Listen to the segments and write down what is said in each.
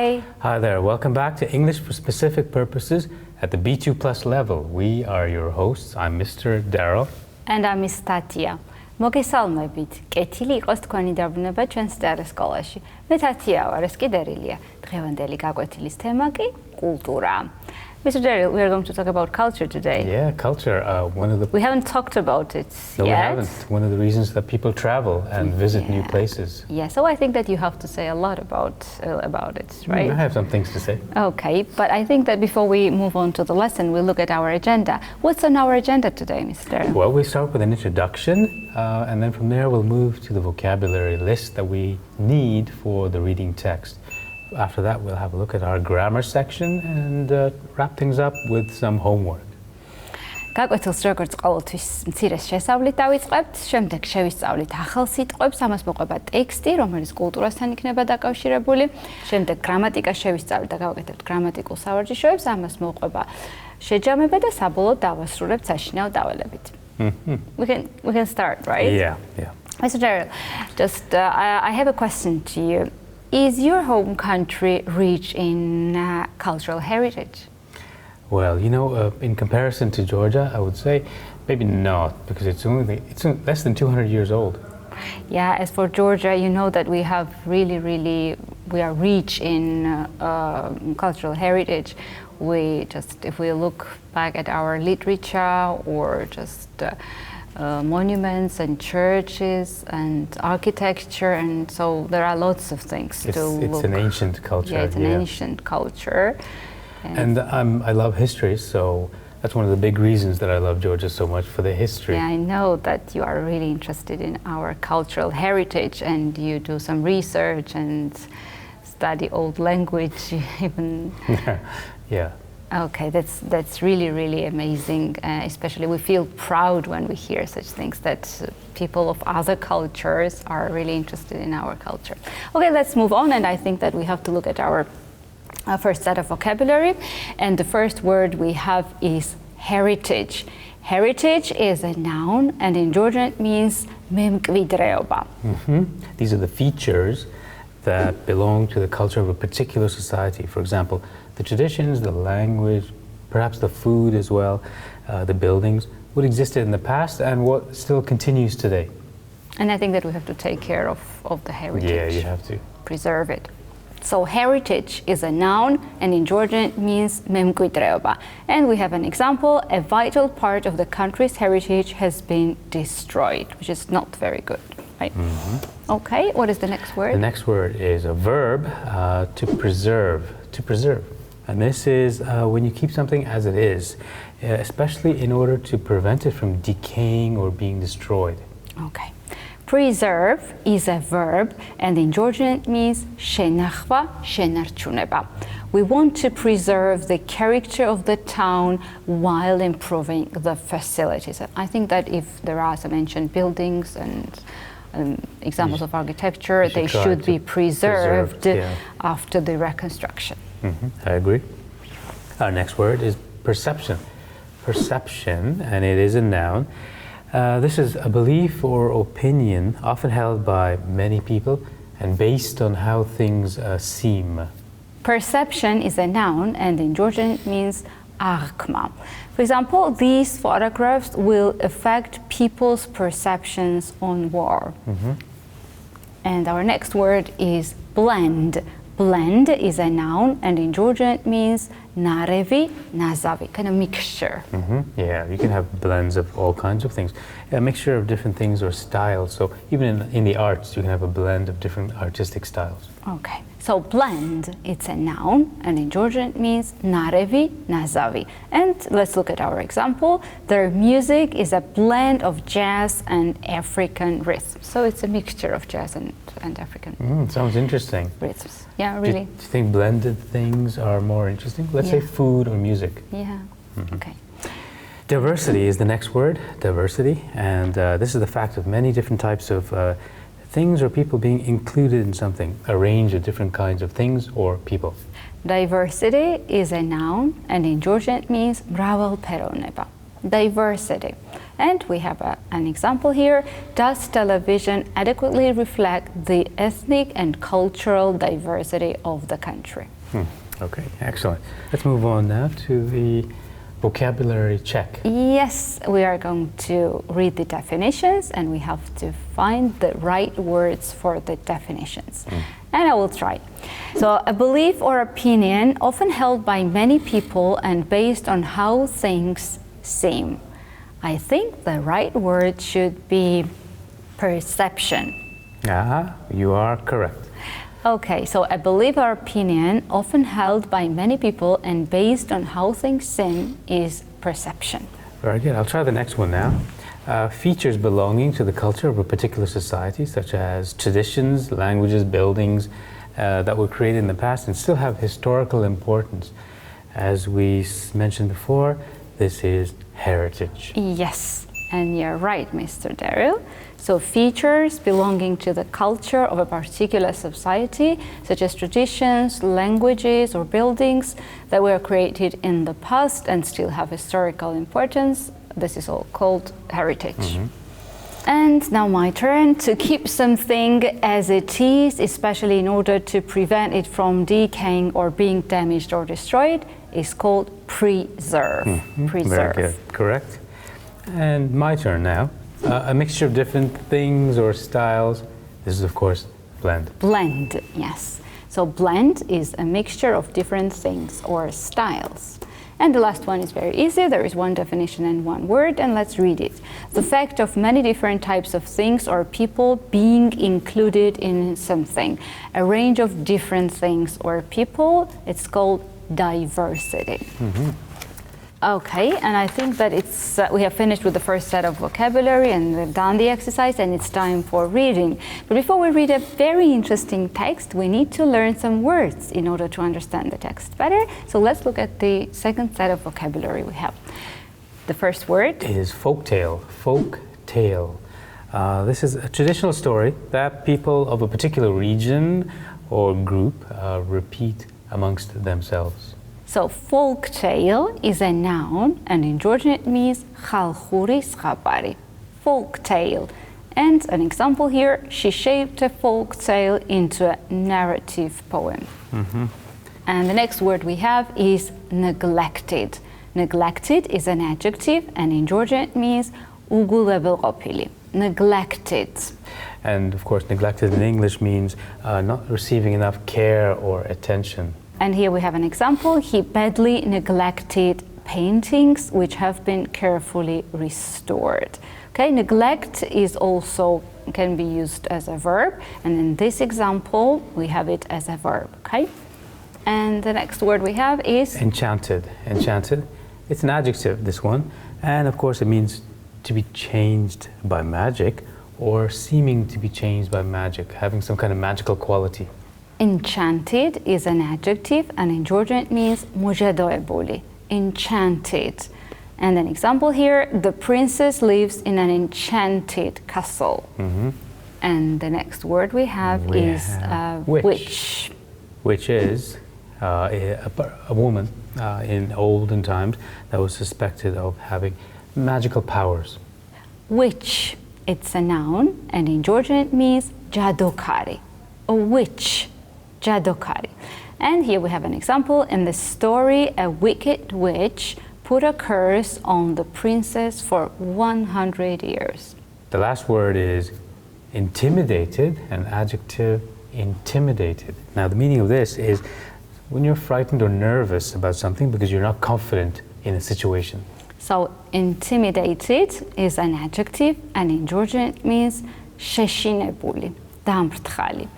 Hi. Hi there. Welcome back to English for Specific Purposes at the B2 Plus level. We are your hosts. I'm Mr. Daryl. And I'm Miss Tatia. მოგესალმებით. კეთილი იყოს თქვენი დაბრუნება ჩვენს ტელესკოლაში. მე თათია ვარ, ეს კი დერილია. დღევანდელი გაკვეთილის თემა კი კულტურა. Mr. Daryl, we are going to talk about culture today. Yeah, culture. We haven't talked about it No, yet. we haven't. One of the reasons that people travel and visit new places. Yeah, so I think that you have to say a lot about it, right? I have some things to say. Okay, but I think that before we move on to the lesson, we'll look at our agenda. What's on our agenda today, Mr. Daryl? Well, we start with an introduction, and then from there we'll move to the vocabulary list that we need for the reading text. After that, we'll have a look at our grammar section and wrap things up with some homework. გაკვეთილს როგორც ყოველთვის მცირეს შესავლით დავიწყებთ, შემდეგ შევისწავლით ახალ სიტყვებს, ამას მოყვება ტექსტი, რომელიც კულტურასთან იქნება დაკავშირებული, შემდეგ გრამატიკა შევისწავლით და გავაკეთებთ გრამატიკულ სავარჯიშოებს, ამას მოყვება შეჯამება და საბოლოოდ დავასრულებთ საშინაო დავალებით. We can start, right? Yeah. Mr. Daryl, just I have a question to you. Is your home country rich in cultural heritage? Well, you know, in comparison to Georgia, I would say maybe not, because it's less than 200 years old. Yeah, as for Georgia, you know that we have we are rich in cultural heritage. If we look back at our literature or just monuments and churches and architecture, and so there are lots of things to look. It's an ancient culture. Yeah, it's an ancient culture. And I love history, so that's one of the big reasons that I love Georgia so much, for the history. Yeah, I know that you are really interested in our cultural heritage, and you do some research and study old language even. Yeah. Okay, that's really amazing. Especially we feel proud when we hear such things, that people of other cultures are really interested in our culture. Okay, let's move on, and I think that we have to look at our first set of vocabulary, and the first word we have is heritage. Heritage is a noun, and in Georgian it means memqvidreoba. These are the features that belong to the culture of a particular society. For example, the traditions, the language, perhaps the food as well, the buildings, what existed in the past and what still continues today. And I think that we have to take care of the heritage. Yeah, you have to. Preserve it. So heritage is a noun, and in Georgian it means memqvidreoba. And we have an example: a vital part of the country's heritage has been destroyed, which is not very good, right? Okay, what is the next word? The next word is a verb, to preserve. To preserve. And this is when you keep something as it is, especially in order to prevent it from decaying or being destroyed. Okay. Preserve is a verb, and in Georgian it means nахვა, შენარჩუნება. We want to preserve the character of the town while improving the facilities. I think that if there are some ancient buildings and examples of architecture, they should be preserved after the reconstruction. I agree. Our next word is perception. Perception, and it is a noun. This is a belief or opinion often held by many people and based on how things seem. Perception is a noun, and in Georgian it means აღქმა. For example, these photographs will affect people's perceptions on war. And our next word is blend. Blend is a noun, and in Georgian it means narevi, nazavi, kind of mixture. Yeah, you can have blends of all kinds of things. A mixture of different things or styles. So even in the arts, you can have a blend of different artistic styles. Okay, so blend, it's a noun, and in Georgian it means narevi, nazavi. And let's look at our example. Their music is a blend of jazz and African rhythms. So it's a mixture of jazz and African Sounds interesting. rhythms. Yeah, really. Do you think blended things are more interesting? Let's say food or music. Yeah, okay. Diversity is the next word, diversity, and this is the fact of many different types of things or people being included in something, a range of different kinds of things or people. Diversity is a noun, and in Georgian it means მრავალფეროვნება. Diversity. And we have an example here. Does television adequately reflect the ethnic and cultural diversity of the country? Okay, excellent. Let's move on now to the vocabulary check. Yes, we are going to read the definitions and we have to find the right words for the definitions. And I will try. So, a belief or opinion often held by many people and based on how things seem. I think the right word should be perception. You are correct. Okay, so a belief or opinion often held by many people and based on how things seem is perception. Very good. I'll try the next one now. Features belonging to the culture of a particular society, such as traditions, languages, buildings that were created in the past and still have historical importance. As we mentioned before, this is heritage. Yes, and you're right, Mr. Daryl. So features belonging to the culture of a particular society, such as traditions, languages, or buildings that were created in the past and still have historical importance, this is all called heritage. And now my turn. To keep something as it is, especially in order to prevent it from decaying or being damaged or destroyed, is called preserve. Preserve. Very good. Correct. And my turn now. A mixture of different things or styles. This is, of course, blend. Blend, yes. So blend is a mixture of different things or styles. And the last one is very easy. There is one definition and one word, and let's read it. The fact of many different types of things or people being included in something. A range of different things or people, it's called diversity. Okay, and I think that it's we have finished with the first set of vocabulary and we've done the exercise and it's time for reading. But before we read a very interesting text, we need to learn some words in order to understand the text better. So let's look at the second set of vocabulary we have. The first word is folktale. Folktale. This is a traditional story that people of a particular region or group repeat amongst themselves. So folk tale is a noun, and in Georgian it means ხალხური ზღაპარი. Folk tale. And an example here, she shaped a folk tale into a narrative poem. And the next word we have is neglected. Neglected is an adjective, and in Georgian it means უგულებელყოფილი. Neglected. And of course, neglected in English means not receiving enough care or attention. And here we have an example. He badly neglected paintings which have been carefully restored. Okay, neglect is also can be used as a verb, and in this example we have it as a verb. Okay, and the next word we have is enchanted. Enchanted. It's an adjective, this one, and of course it means to be changed by magic or seeming to be changed by magic, having some kind of magical quality. Enchanted is an adjective, and in Georgian it means mojadoebuli, enchanted. And an example here, the princess lives in an enchanted castle. And the next word we have is witch. Witch is a woman in olden times that was suspected of having magical powers. Witch, it's a noun, and in Georgian it means jadokari, a witch. Jadokari. And here we have an example. In the story, a wicked witch put a curse on the princess for 100 years. The last word is intimidated, an adjective, intimidated. Now the meaning of this is when you're frightened or nervous about something because you're not confident in a situation. So intimidated is an adjective, and in Georgian it means შეშინებული, დამრთხალი.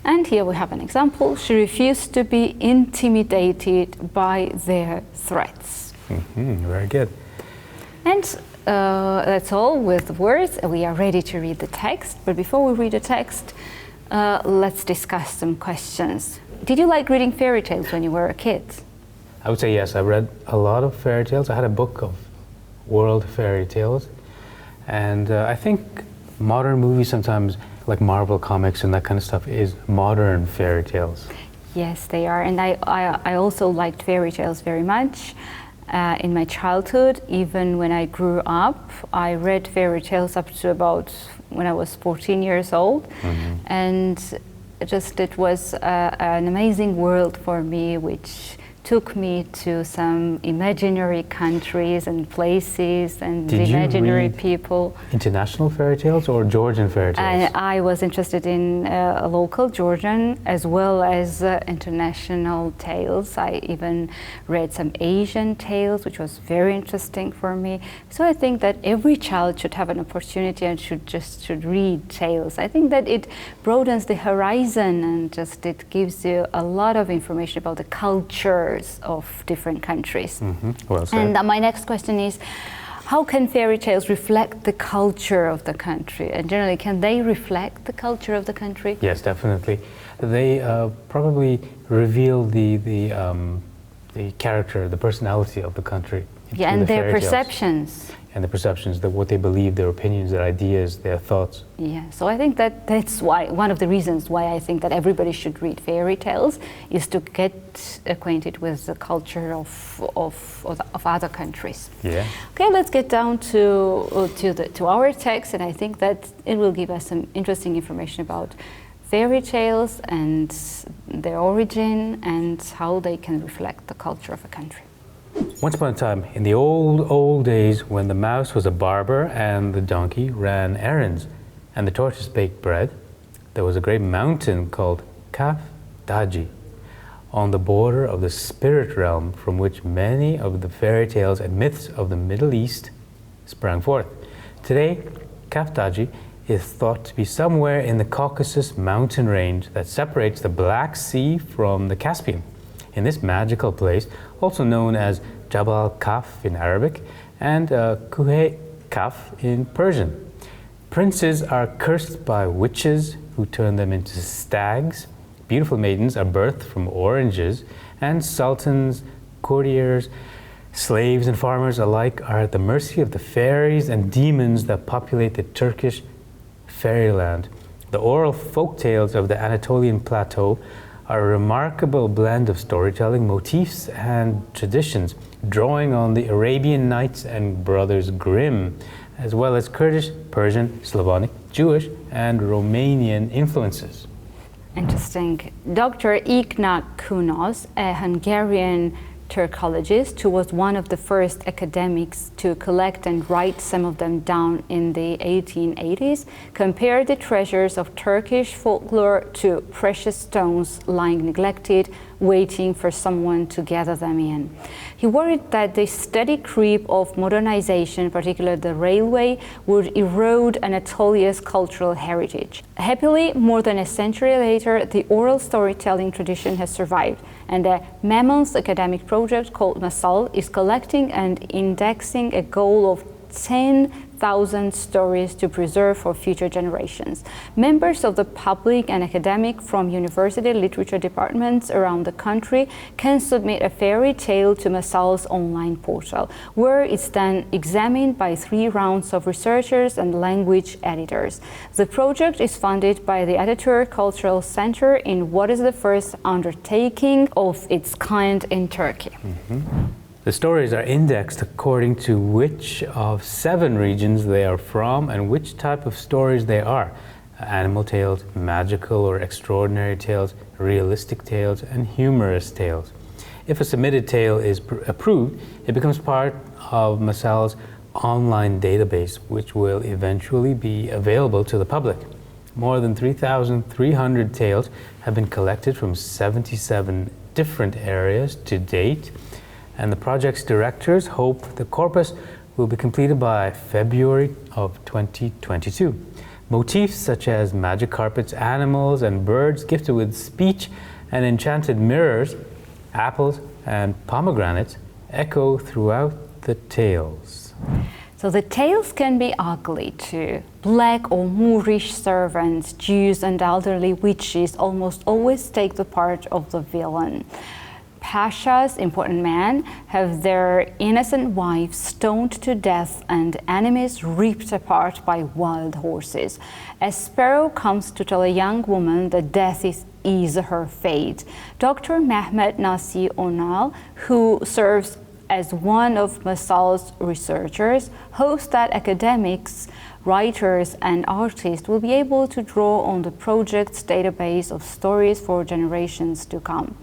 And here we have an example. She refused to be intimidated by their threats. Very good. And that's all with words. We are ready to read the text. But before we read the text, let's discuss some questions. Did you like reading fairy tales when you were a kid? I would say yes. I read a lot of fairy tales. I had a book of world fairy tales. And I think modern movies sometimes, like Marvel comics and that kind of stuff, is modern fairy tales. Yes, they are. And I also liked fairy tales very much. in my childhood. Even when I grew up, I read fairy tales up to about when I was 14 years old. And it was an amazing world for me, which took me to some imaginary countries and places and imaginary people. International fairy tales or Georgian fairy tales? I was interested in local Georgian as well as international tales. I even read some Asian tales, which was very interesting for me. So I think that every child should have an opportunity and should read tales. I think that it broadens the horizon and it gives you a lot of information about the culture of different countries. Well said. And my next question is, how can fairy tales reflect the culture of the country? And generally, can they reflect the culture of the country? Yes, definitely. They probably reveal the character, the personality of the country. Yeah, and their perceptions. And the perceptions, what they believe, their opinions, their ideas, their thoughts. Yeah, so I think that's why, one of the reasons why I think that everybody should read fairy tales is to get acquainted with the culture of other countries. Yeah. Okay, let's get down to our text, and I think that it will give us some interesting information about fairy tales and their origin and how they can reflect the culture of a country. Once upon a time, in the old days, when the mouse was a barber and the donkey ran errands and the tortoise baked bread, there was a great mountain called Cleft Sentence on the border of the spirit realm from which many of the fairy tales and myths of the Middle East sprang forth. Today, Cleft Sentence is thought to be somewhere in the Caucasus mountain range that separates the Black Sea from the Caspian. In this magical place, also known as Jabal Kaf in Arabic and Kuhe Kaf in Persian, princes are cursed by witches who turn them into stags, beautiful maidens are birthed from oranges, and sultans, courtiers, slaves and farmers alike are at the mercy of the fairies and demons that populate the Turkish fairyland. The oral folk tales of the Anatolian plateau are a remarkable blend of storytelling motifs and traditions, drawing on the Arabian Nights and Brothers Grimm, as well as Kurdish, Persian, Slavonic, Jewish, and Romanian influences. Interesting. Dr. Ignac Kunos, a Hungarian Turkologist who was one of the first academics to collect and write some of them down in the 1880s, compared the treasures of Turkish folklore to precious stones lying neglected, waiting for someone to gather them in. He worried that the steady creep of modernization, particularly the railway, would erode Anatolia's cultural heritage. Happily, more than a century later, the oral storytelling tradition has survived, and a mammoth academic project called Masal is collecting and indexing a goal of 10,000 stories to preserve for future generations. Members of the public and academic from university literature departments around the country can submit a fairy tale to Masal's online portal, where it's then examined by 3 rounds of researchers and language editors. The project is funded by the Ataturk Cultural Center in what is the first undertaking of its kind in Turkey. The stories are indexed according to which of 7 regions they are from and which type of stories they are. Animal tales, magical or extraordinary tales, realistic tales, and humorous tales. If a submitted tale is approved, it becomes part of Masal's online database, which will eventually be available to the public. More than 3,300 tales have been collected from 77 different areas to date, and the project's directors hope the corpus will be completed by February of 2022. Motifs such as magic carpets, animals, and birds gifted with speech and enchanted mirrors, apples, and pomegranates echo throughout the tales. So the tales can be ugly too. Black or Moorish servants, Jews, and elderly witches almost always take the part of the villain. Pashas, important men, have their innocent wives stoned to death and enemies ripped apart by wild horses. A sparrow comes to tell a young woman that death is her fate. Dr. Mehmet Nasi Onal, who serves as one of Masal's researchers, hopes that academics, writers, and artists will be able to draw on the project's database of stories for generations to come.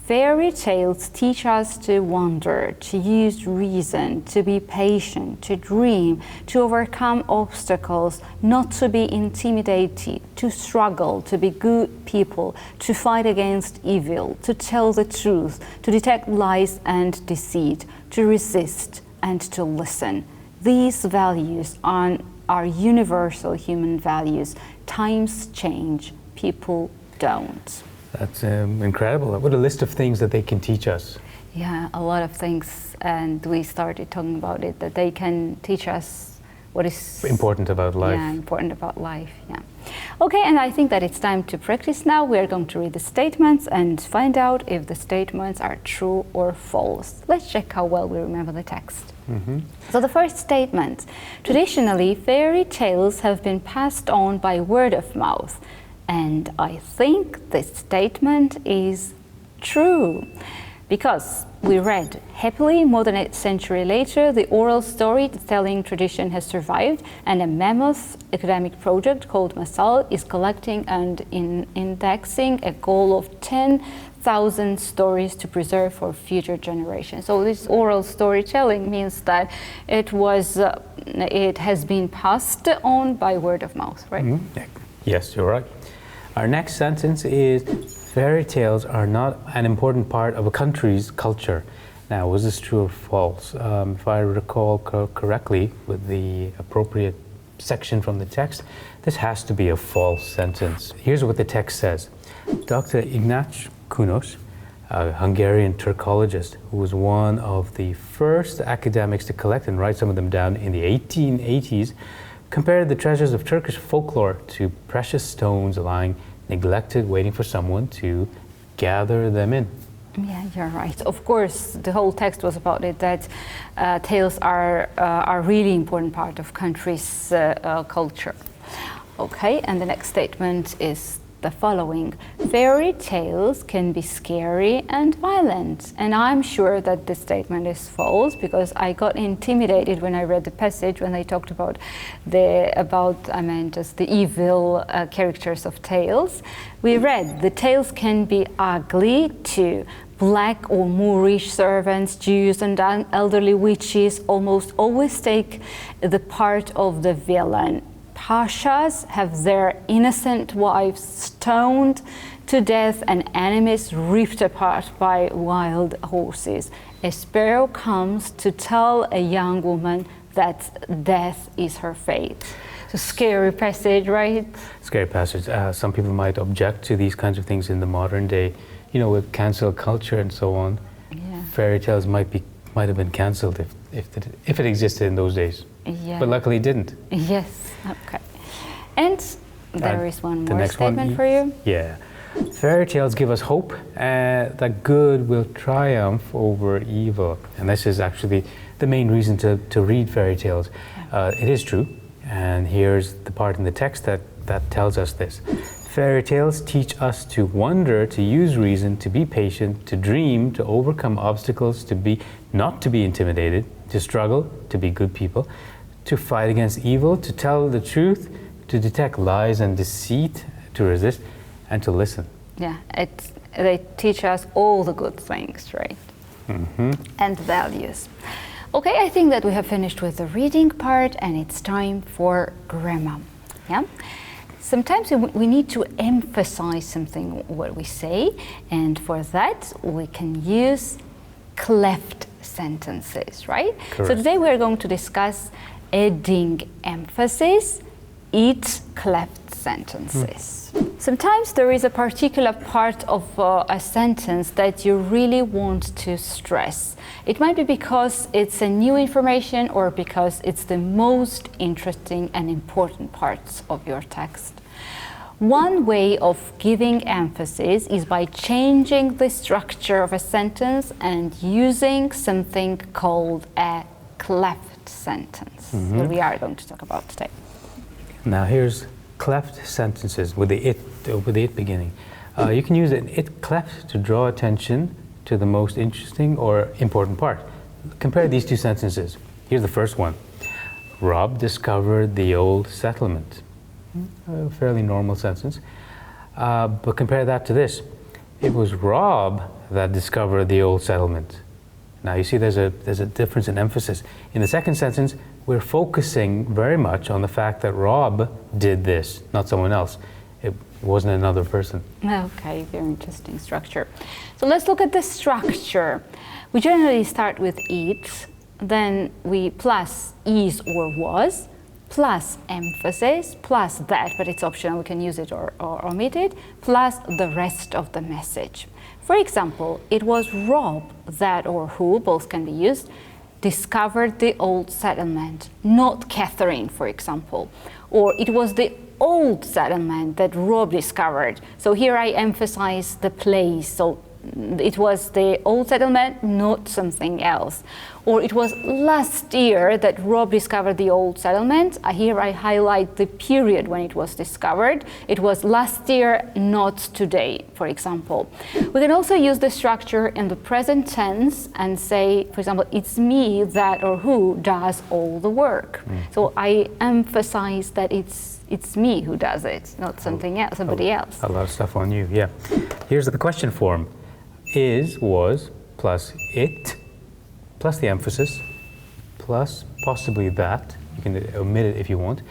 Fairy tales teach us to wonder, to use reason, to be patient, to dream, to overcome obstacles, not to be intimidated, to struggle, to be good people, to fight against evil, to tell the truth, to detect lies and deceit, to resist and to listen. These values are universal human values. Times change, people don't. That's incredible. What a list of things that they can teach us. Yeah, a lot of things, and we started talking about it, that they can teach us what is important about life. Yeah, important about life, yeah. Okay, and I think that it's time to practice now. We are going to read the statements and find out if the statements are true or false. Let's check how well we remember the text. So the first statement, traditionally fairy tales have been passed on by word of mouth. And I think this statement is true because we read, happily, more than a century later, the oral storytelling tradition has survived, and a mammoth academic project called Masal is collecting and indexing a goal of 10,000 stories to preserve for future generations. So this oral storytelling means that it has been passed on by word of mouth, right? Yes, you're right. Our next sentence is, fairy tales are not an important part of a country's culture. Now, was this true or false? If I recall correctly with the appropriate section from the text, this has to be a false sentence. Here's what the text says. Dr. Ignác Kunos, a Hungarian Turkologist who was one of the first academics to collect and write some of them down in the 1880s, compared the treasures of Turkish folklore to precious stones lying neglected, waiting for someone to gather them in. Yeah, you're right. Of course, the whole text was about it, that tales are a really important part of country's culture. Okay, and the next statement is the following. Fairy tales can be scary and violent. And I'm sure that this statement is false because I got intimidated when I read the passage when they talked about just the evil characters of tales. We read, the tales can be ugly too. Black or Moorish servants, Jews and elderly witches almost always take the part of the villain. Pashas have their innocent wives stoned to death and enemies ripped apart by wild horses. A sparrow comes to tell a young woman that death is her fate. It's a scary passage, right? Scary passage. Some people might object to these kinds of things in the modern day, with cancel culture and so on. Yeah. Fairy tales might have been cancelled if it existed in those days. Yeah. But luckily it didn't. Yes, okay. And there is one more next statement for you. Yeah. Fairy tales give us hope that good will triumph over evil. And this is actually the main reason to read fairy tales. It is true. And here's the part in the text that tells us this. Fairy tales teach us to wonder, to use reason, to be patient, to dream, to overcome obstacles, not to be intimidated, to struggle, to be good people, to fight against evil, to tell the truth, to detect lies and deceit, to resist, and to listen. Yeah, they teach us all the good things, right? And values. Okay, I think that we have finished with the reading part and it's time for grammar. Yeah. Sometimes we need to emphasize something what we say, and for that we can use cleft sentences, right? Correct. So today we are going to discuss adding emphasis, each cleft sentences. Sometimes there is a particular part of a sentence that you really want to stress. It might be because it's a new information or because it's the most interesting and important parts of your text. One way of giving emphasis is by changing the structure of a sentence and using something called a cleft sentence, that we are going to talk about today. Now here's cleft sentences with the it beginning. You can use an it cleft to draw attention to the most interesting or important part. compare these two sentences. Here's the first one. Rob discovered the old settlement. A fairly normal sentence. But compare that to this. It was Rob that discovered the old settlement. Now you see there's a difference in emphasis. In the second sentence, we're focusing very much on the fact that Rob did this, not someone else. It wasn't another person. Okay, very interesting structure. So let's look at the structure. We generally start with it, then we plus is or was, plus emphasis, plus that, but it's optional, we can use it or omit it, plus the rest of the message. For example, it was Rob that or who, both can be used, discovered the old settlement, not Catherine, for example. Or it was the old settlement that Rob discovered. So here I emphasize the place. So it was the old settlement, not something else. Or it was last year that Rob discovered the old settlement. Here I highlight the period when it was discovered. It was last year, not today, for example. We can also use the structure in the present tense and say, for example, it's me that or who does all the work. So I emphasize that it's me who does it, not something else, somebody else. A lot of stuff on you, yeah. Here's the question form. Is, was, plus it, plus the emphasis, plus possibly that. You can omit it if you want.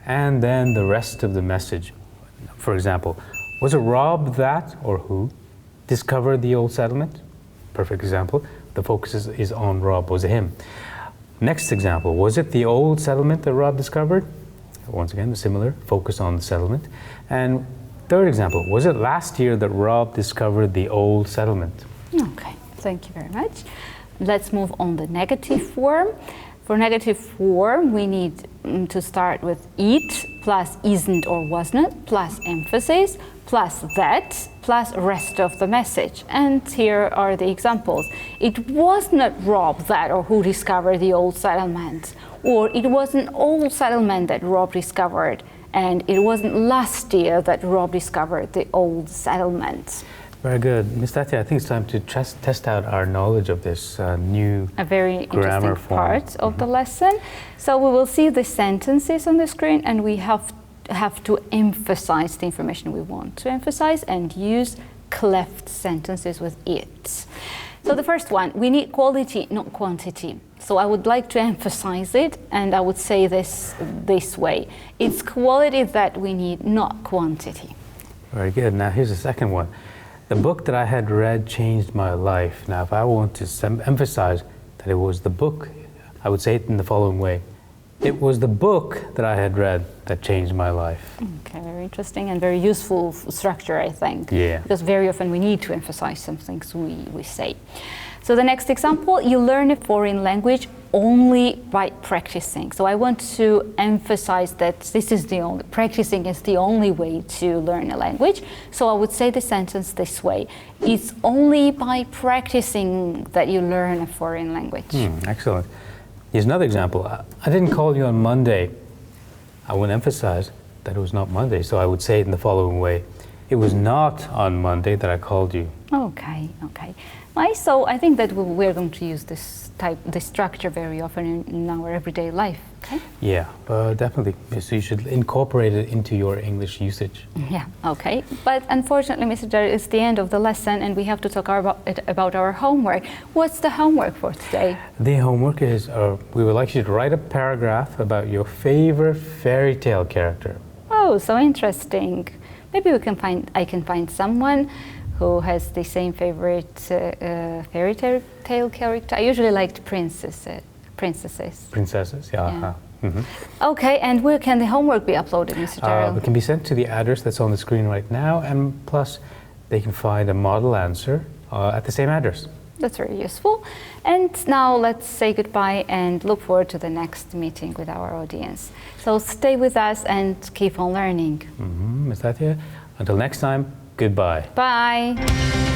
And then the rest of the message. For example, was it Rob that or who discovered the old settlement? Perfect example. The focus is on Rob, was it him? Next example, was it the old settlement that Rob discovered? Once again, the similar, focus on the settlement. And third example, was it last year that Rob discovered the old settlement? Okay, thank you very much. Let's move on the negative form. For negative form, we need to start with it, plus isn't or was not, plus emphasis, plus that, plus rest of the message. And here are the examples. It was not Rob that or who discovered the old settlement, or it was an old settlement that Rob discovered, and it wasn't last year that Rob discovered the old settlement. Very good. Ms. Tatya, I think it's time to test out our knowledge of this new a very grammar interesting form. part of the lesson. So we will see the sentences on the screen, and we have to emphasize the information we want to emphasize and use cleft sentences with it. So the first one, we need quality, not quantity. So I would like to emphasize it, and I would say this way. It's quality that we need, not quantity. Very good. Now here's the second one. The book that I had read changed my life. Now if I want to emphasize that it was the book, I would say it in the following way. It was the book that I had read that changed my life. Okay, very interesting and very useful structure, I think. Yeah. Because very often we need to emphasize some things we say. So the next example, you learn a foreign language only by practicing. So I want to emphasize that practicing is the only way to learn a language. So I would say the sentence this way. It's only by practicing that you learn a foreign language. Excellent. Here's another example. I didn't call you on Monday. I would emphasize that it was not Monday. So I would say it in the following way. It was not on Monday that I called you. Okay. So I think that we're going to use this structure very often in our everyday life. Okay? Yeah, definitely. So you should incorporate it into your English usage. Yeah, okay. But unfortunately, Mr. Jerry, it's the end of the lesson, and we have to talk about our homework. What's the homework for today? The homework is, we would like you to write a paragraph about your favorite fairy tale character. Oh, so interesting. Maybe I can find someone who has the same favorite fairy tale character. I usually liked princesses. Princesses, yeah. Okay, and where can the homework be uploaded, Mr. Darrell? It can be sent to the address that's on the screen right now, and plus they can find a model answer at the same address. That's very useful. And now let's say goodbye and look forward to the next meeting with our audience. So stay with us and keep on learning. Ms. Tatya, until next time, goodbye. Bye.